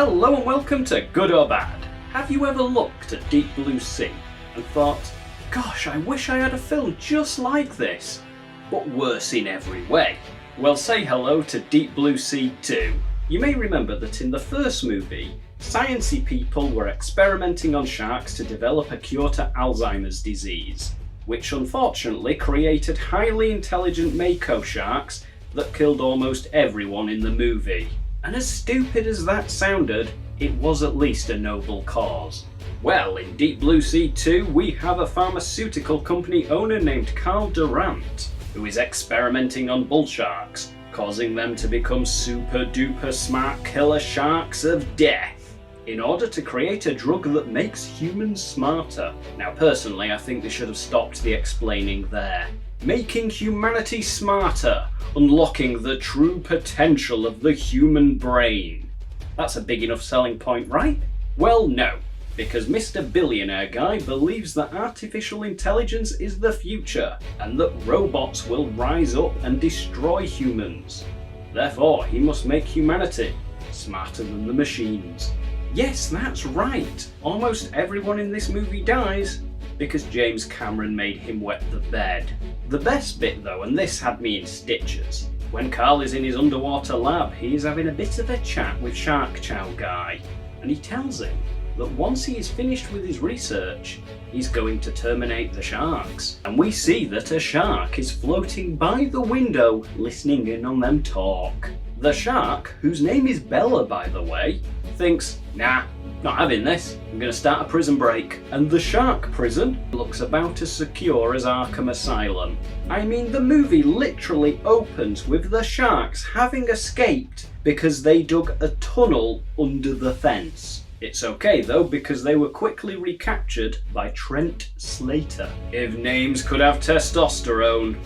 Hello and welcome to Good or Bad. Have you ever looked at Deep Blue Sea and thought, gosh, I wish I had a film just like this, but worse in every way? Well, say hello to Deep Blue Sea 2. You may remember that in the first movie, sciencey people were experimenting on sharks to develop a cure to Alzheimer's disease, which unfortunately created highly intelligent mako sharks that killed almost everyone in the movie. And as stupid as that sounded, it was at least a noble cause. Well, in Deep Blue Sea 2, we have a pharmaceutical company owner named Carl Durant, who is experimenting on bull sharks, causing them to become super duper smart killer sharks of death, in order to create a drug that makes humans smarter. Now personally, I think they should have stopped the explaining there. Making humanity smarter, unlocking the true potential of the human brain. That's a big enough selling point, right? Well, no, because Mr. Billionaire Guy believes that artificial intelligence is the future, and that robots will rise up and destroy humans. Therefore, he must make humanity smarter than the machines. Yes, that's right, almost everyone in this movie dies, because James Cameron made him wet the bed. The best bit though, and this had me in stitches, when Carl is in his underwater lab, he is having a bit of a chat with Shark Chow Guy, and he tells him that once he is finished with his research, he's going to terminate the sharks. And we see that a shark is floating by the window, listening in on them talk. The shark, whose name is Bella by the way, thinks, nah, not having this, I'm going to start a prison break. And the shark prison looks about as secure as Arkham Asylum. I mean, the movie literally opens with the sharks having escaped because they dug a tunnel under the fence. It's okay though, because they were quickly recaptured by Trent Slater. If names could have testosterone,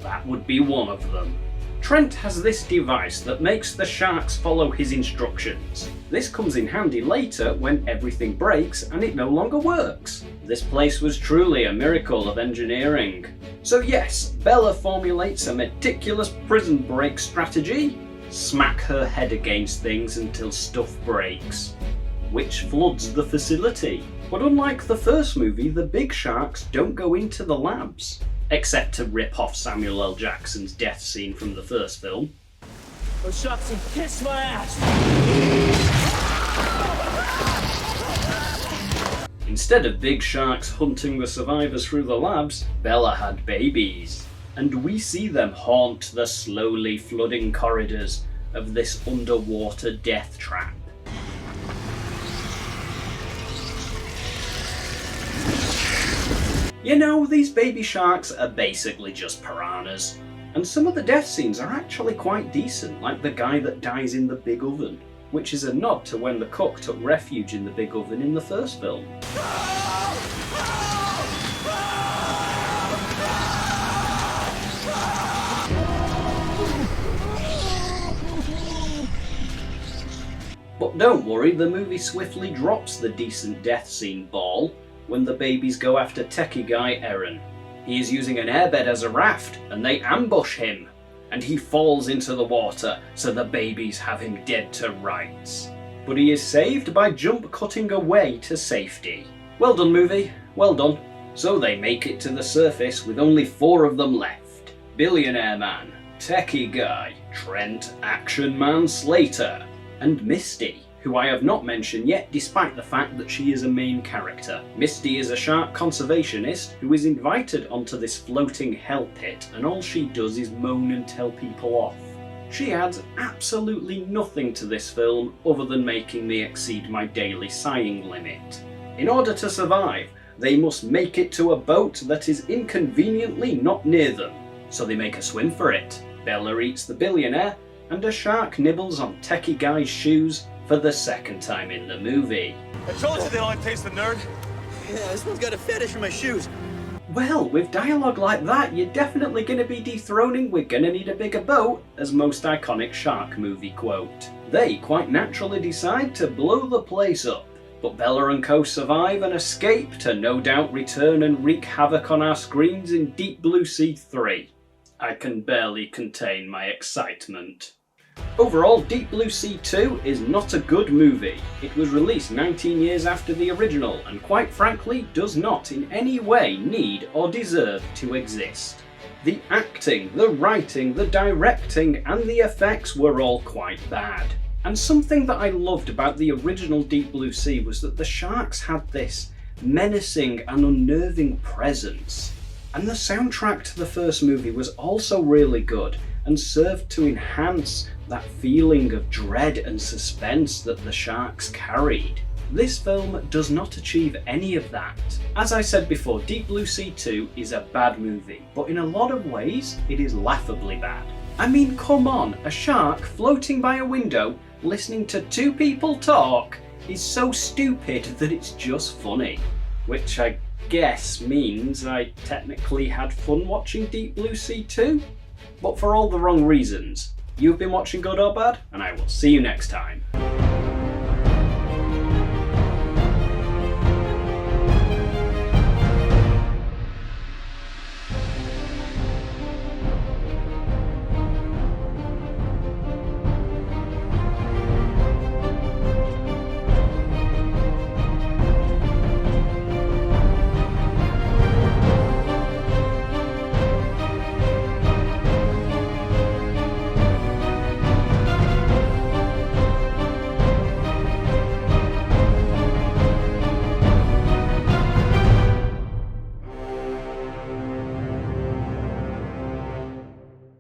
that would be one of them. Trent has this device that makes the sharks follow his instructions. This comes in handy later when everything breaks and it no longer works. This place was truly a miracle of engineering. So yes, Bella formulates a meticulous prison break strategy. Smack her head against things until stuff breaks, which floods the facility. But unlike the first movie, the big sharks don't go into the labs. Except to rip off Samuel L. Jackson's death scene from the first film. Those sharks can kiss my ass! Instead of big sharks hunting the survivors through the labs, Bella had babies. And we see them haunt the slowly flooding corridors of this underwater death trap. You know, these baby sharks are basically just piranhas. And some of the death scenes are actually quite decent, like the guy that dies in the big oven, which is a nod to when the cook took refuge in the big oven in the first film. But don't worry, the movie swiftly drops the decent death scene ball when the babies go after techie guy Aaron. He is using an airbed as a raft and they ambush him, and he falls into the water, so the babies have him dead to rights. But he is saved by jump cutting away to safety. Well done movie, well done. So they make it to the surface with only 4 of them left. Billionaire Man, techie guy, Trent Action Man Slater, and Misty, who I have not mentioned yet despite the fact that she is a main character. Misty is a shark conservationist who is invited onto this floating hell pit, and all she does is moan and tell people off. She adds absolutely nothing to this film other than making me exceed my daily sighing limit. In order to survive, they must make it to a boat that is inconveniently not near them, so they make a swim for it. Bella eats the billionaire, and a shark nibbles on techie guy's shoes for the second time in the movie. I told you they don't taste the nerd. Yeah, this one's got a fetish for my shoes. Well, with dialogue like that, you're definitely going to be dethroning "we're gonna need a bigger boat" as most iconic shark movie quote. They quite naturally decide to blow the place up, but Bella and co survive and escape to no doubt return and wreak havoc on our screens in Deep Blue Sea 3. I can barely contain my excitement. Overall, Deep Blue Sea 2 is not a good movie. It was released 19 years after the original and quite frankly does not in any way need or deserve to exist. The acting, the writing, the directing and the effects were all quite bad. And something that I loved about the original Deep Blue Sea was that the sharks had this menacing and unnerving presence. And the soundtrack to the first movie was also really good and served to enhance that feeling of dread and suspense that the sharks carried. This film does not achieve any of that. As I said before, Deep Blue Sea 2 is a bad movie, but in a lot of ways it is laughably bad. I mean, come on, a shark floating by a window listening to two people talk is so stupid that it's just funny. Which I guess means I technically had fun watching Deep Blue Sea 2, but for all the wrong reasons. You've been watching Good or Bad, and I will see you next time.